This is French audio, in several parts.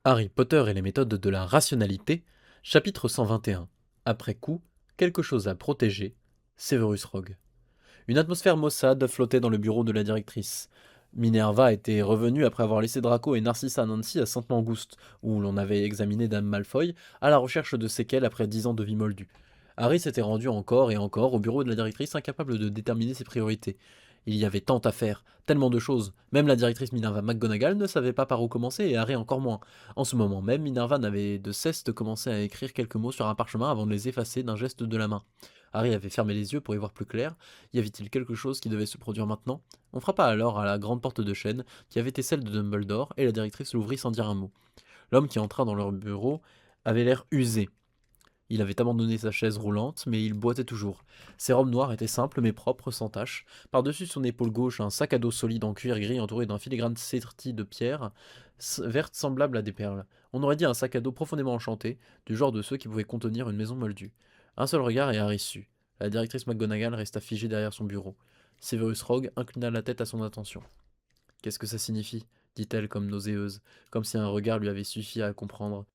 Harry Potter et les méthodes de la rationalité, chapitre 121. Après coup, quelque chose à protéger. Severus Rogue. Une atmosphère maussade flottait dans le bureau de la directrice. Minerva était revenue après avoir laissé Draco et Narcissa Nancy à Sainte-Mangouste, où l'on avait examiné Dame Malfoy, à la recherche de séquelles après 10 ans de vie moldue. Harry s'était rendu encore et encore au bureau de la directrice, incapable de déterminer ses priorités. Il y avait tant à faire, tellement de choses. Même la directrice Minerva McGonagall ne savait pas par où commencer et Harry encore moins. En ce moment même, Minerva n'avait de cesse de commencer à écrire quelques mots sur un parchemin avant de les effacer d'un geste de la main. Harry avait fermé les yeux pour y voir plus clair. Y avait-il quelque chose qui devait se produire maintenant? On frappa alors à la grande porte de chêne, qui avait été celle de Dumbledore, et la directrice l'ouvrit sans dire un mot. L'homme qui entra dans leur bureau avait l'air usé. Il avait abandonné sa chaise roulante, mais il boitait toujours. Ses robes noires étaient simples mais propres, sans tache. Par-dessus son épaule gauche, un sac à dos solide en cuir gris entouré d'un filigrane serti de pierre verte semblable à des perles. On aurait dit un sac à dos profondément enchanté, du genre de ceux qui pouvaient contenir une maison moldue. Un seul regard et Harry sut. La directrice McGonagall resta figée derrière son bureau. Severus Rogue inclina la tête à son attention. Qu'est-ce que ça signifie dit-elle comme nauséeuse, comme si un regard lui avait suffi à comprendre,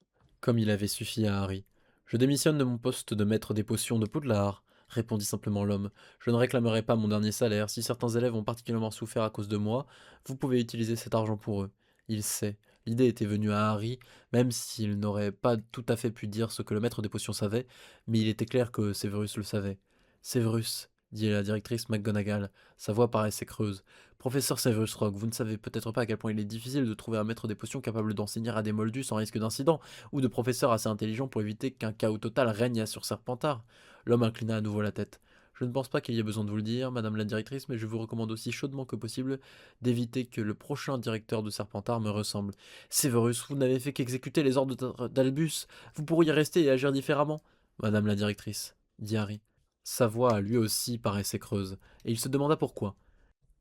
comme il avait suffi à Harry. Je démissionne de mon poste de maître des potions de Poudlard, répondit simplement l'homme. Je ne réclamerai pas mon dernier salaire. Si certains élèves ont particulièrement souffert à cause de moi, vous pouvez utiliser cet argent pour eux. Il sait. L'idée était venue à Harry, même s'il n'aurait pas tout à fait pu dire ce que le maître des potions savait, mais il était clair que Severus le savait. Severus, dit la directrice McGonagall, sa voix paraissait creuse. Professeur Severus Rogue, vous ne savez peut-être pas à quel point il est difficile de trouver un maître des potions capable d'enseigner à des moldus sans risque d'incident, ou de professeurs assez intelligents pour éviter qu'un chaos total règne sur Serpentard. L'homme inclina à nouveau la tête. Je ne pense pas qu'il y ait besoin de vous le dire, madame la directrice, mais je vous recommande aussi chaudement que possible d'éviter que le prochain directeur de Serpentard me ressemble. Severus, vous n'avez fait qu'exécuter les ordres d'Albus. Vous pourriez rester et agir différemment. Madame la directrice, dit Harry. Sa voix, lui aussi, paraissait creuse, et il se demanda pourquoi.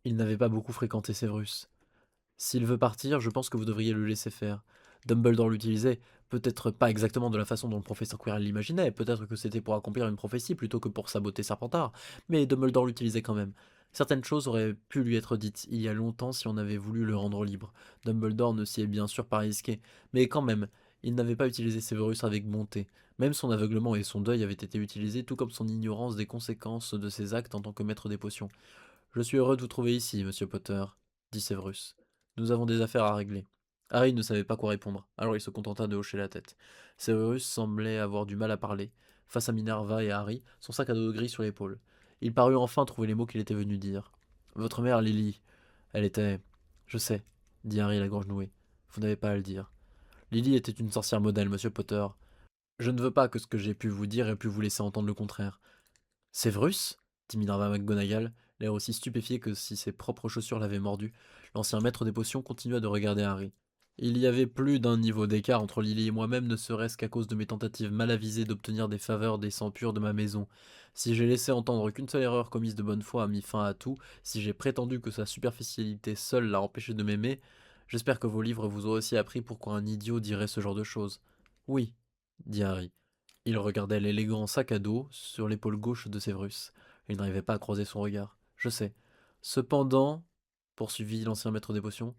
Il n'avait pas beaucoup fréquenté Severus. S'il veut partir, je pense que vous devriez le laisser faire. Dumbledore l'utilisait, peut-être pas exactement de la façon dont le professeur Quirrell l'imaginait, peut-être que c'était pour accomplir une prophétie plutôt que pour saboter Serpentard, mais Dumbledore l'utilisait quand même. Certaines choses auraient pu lui être dites il y a longtemps si on avait voulu le rendre libre. Dumbledore ne s'y est bien sûr pas risqué, mais quand même, il n'avait pas utilisé Severus avec bonté. Même son aveuglement et son deuil avaient été utilisés, tout comme son ignorance des conséquences de ses actes en tant que maître des potions. Je suis heureux de vous trouver ici, monsieur Potter, dit Severus. Nous avons des affaires à régler. Harry ne savait pas quoi répondre, alors il se contenta de hocher la tête. Severus semblait avoir du mal à parler. Face à Minerva et Harry, son sac à dos gris sur l'épaule. Il parut enfin trouver les mots qu'il était venu dire. Votre mère, Lily, elle était... Je sais, dit Harry la gorge nouée. Vous n'avez pas à le dire. Lily était une sorcière modèle, monsieur Potter. Je ne veux pas que ce que j'ai pu vous dire ait pu vous laisser entendre le contraire. Severus dit Minerva McGonagall, l'air aussi stupéfié que si ses propres chaussures l'avaient mordu. L'ancien maître des potions continua de regarder Harry. Il y avait plus d'un niveau d'écart entre Lily et moi-même, ne serait-ce qu'à cause de mes tentatives mal avisées d'obtenir des faveurs des sangs purs de ma maison. Si j'ai laissé entendre qu'une seule erreur commise de bonne foi a mis fin à tout, si j'ai prétendu que sa superficialité seule l'a empêché de m'aimer, j'espère que vos livres vous ont aussi appris pourquoi un idiot dirait ce genre de choses. Oui, dit Harry. Il regardait l'élégant sac à dos sur l'épaule gauche de Severus. Il n'arrivait pas à croiser son regard. Je sais. Cependant, poursuivit l'ancien maître des potions,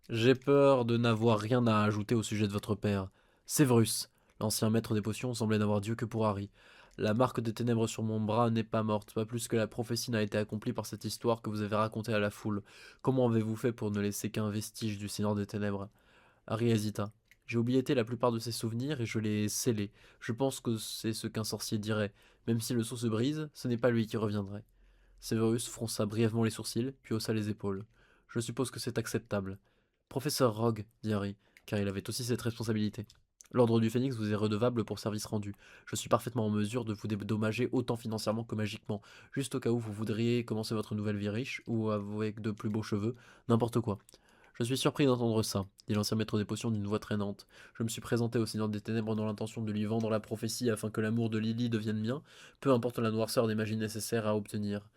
j'ai peur de n'avoir rien à ajouter au sujet de votre père. Severus, l'ancien maître des potions, semblait n'avoir Dieu que pour Harry. La marque des ténèbres sur mon bras n'est pas morte, pas plus que la prophétie n'a été accomplie par cette histoire que vous avez racontée à la foule. Comment avez-vous fait pour ne laisser qu'un vestige du Seigneur des Ténèbres? Harry hésita. J'ai oublié la plupart de ses souvenirs et je les ai scellés. Je pense que c'est ce qu'un sorcier dirait. Même si le sceau se brise, ce n'est pas lui qui reviendrait. Severus fronça brièvement les sourcils, puis haussa les épaules. Je suppose que c'est acceptable. Professeur Rogue, dit Harry, car il avait aussi cette responsabilité. L'ordre du Phénix vous est redevable pour service rendu. Je suis parfaitement en mesure de vous dédommager autant financièrement que magiquement, juste au cas où vous voudriez commencer votre nouvelle vie riche, ou avec de plus beaux cheveux, n'importe quoi. Je suis surpris d'entendre ça, dit l'ancien maître des potions d'une voix traînante. Je me suis présenté au Seigneur des Ténèbres dans l'intention de lui vendre la prophétie afin que l'amour de Lily devienne mien, peu importe la noirceur des magies nécessaires à obtenir.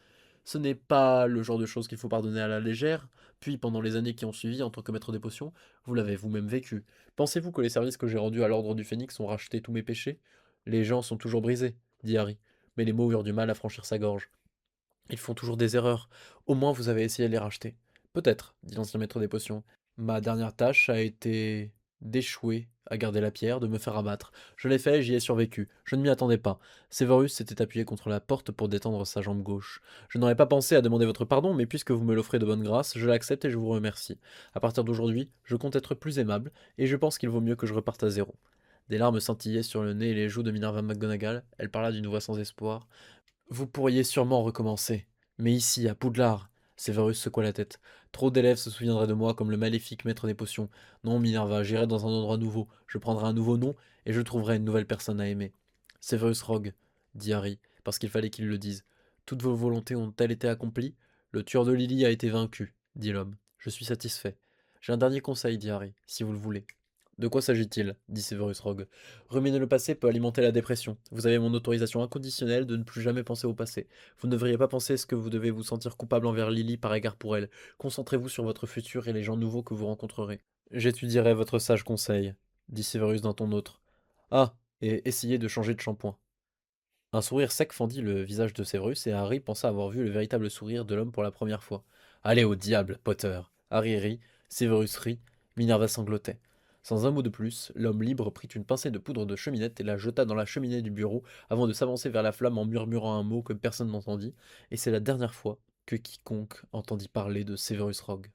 Ce n'est pas le genre de choses qu'il faut pardonner à la légère, puis pendant les années qui ont suivi en tant que maître des potions, vous l'avez vous-même vécu. Pensez-vous que les services que j'ai rendus à l'ordre du Phénix ont racheté tous mes péchés? Les gens sont toujours brisés, dit Harry, mais les mots eurent du mal à franchir sa gorge. Ils font toujours des erreurs. Au moins vous avez essayé de les racheter. Peut-être, dit l'ancien maître des potions. Ma dernière tâche a été d'échouer à garder la pierre, de me faire abattre. Je l'ai fait, j'y ai survécu. Je ne m'y attendais pas. Severus s'était appuyé contre la porte pour détendre sa jambe gauche. Je n'aurais pas pensé à demander votre pardon, mais puisque vous me l'offrez de bonne grâce, je l'accepte et je vous remercie. À partir d'aujourd'hui, je compte être plus aimable, et je pense qu'il vaut mieux que je reparte à zéro. Des larmes scintillaient sur le nez et les joues de Minerva McGonagall. Elle parla d'une voix sans espoir. Vous pourriez sûrement recommencer. Mais ici, à Poudlard. Severus secoua la tête. Trop d'élèves se souviendraient de moi comme le maléfique maître des potions. Non, Minerva, j'irai dans un endroit nouveau. Je prendrai un nouveau nom et je trouverai une nouvelle personne à aimer. Severus Rogue, dit Harry, parce qu'il fallait qu'il le dise. Toutes vos volontés ont-elles été accomplies? Le tueur de Lily a été vaincu, dit l'homme. Je suis satisfait. J'ai un dernier conseil, dit Harry, si vous le voulez. De quoi s'agit-il? Dit Severus Rogue. Ruminer le passé peut alimenter la dépression. Vous avez mon autorisation inconditionnelle de ne plus jamais penser au passé. Vous ne devriez pas penser ce que vous devez vous sentir coupable envers Lily par égard pour elle. Concentrez-vous sur votre futur et les gens nouveaux que vous rencontrerez. J'étudierai votre sage conseil, dit Severus d'un ton autre. Ah, et essayez de changer de shampoing. Un sourire sec fendit le visage de Severus et Harry pensa avoir vu le véritable sourire de l'homme pour la première fois. Allez au diable, Potter. Harry rit, Severus rit, Minerva sanglotait. Sans un mot de plus, l'homme libre prit une pincée de poudre de cheminette et la jeta dans la cheminée du bureau avant de s'avancer vers la flamme en murmurant un mot que personne n'entendit, et c'est la dernière fois que quiconque entendit parler de Severus Rogue.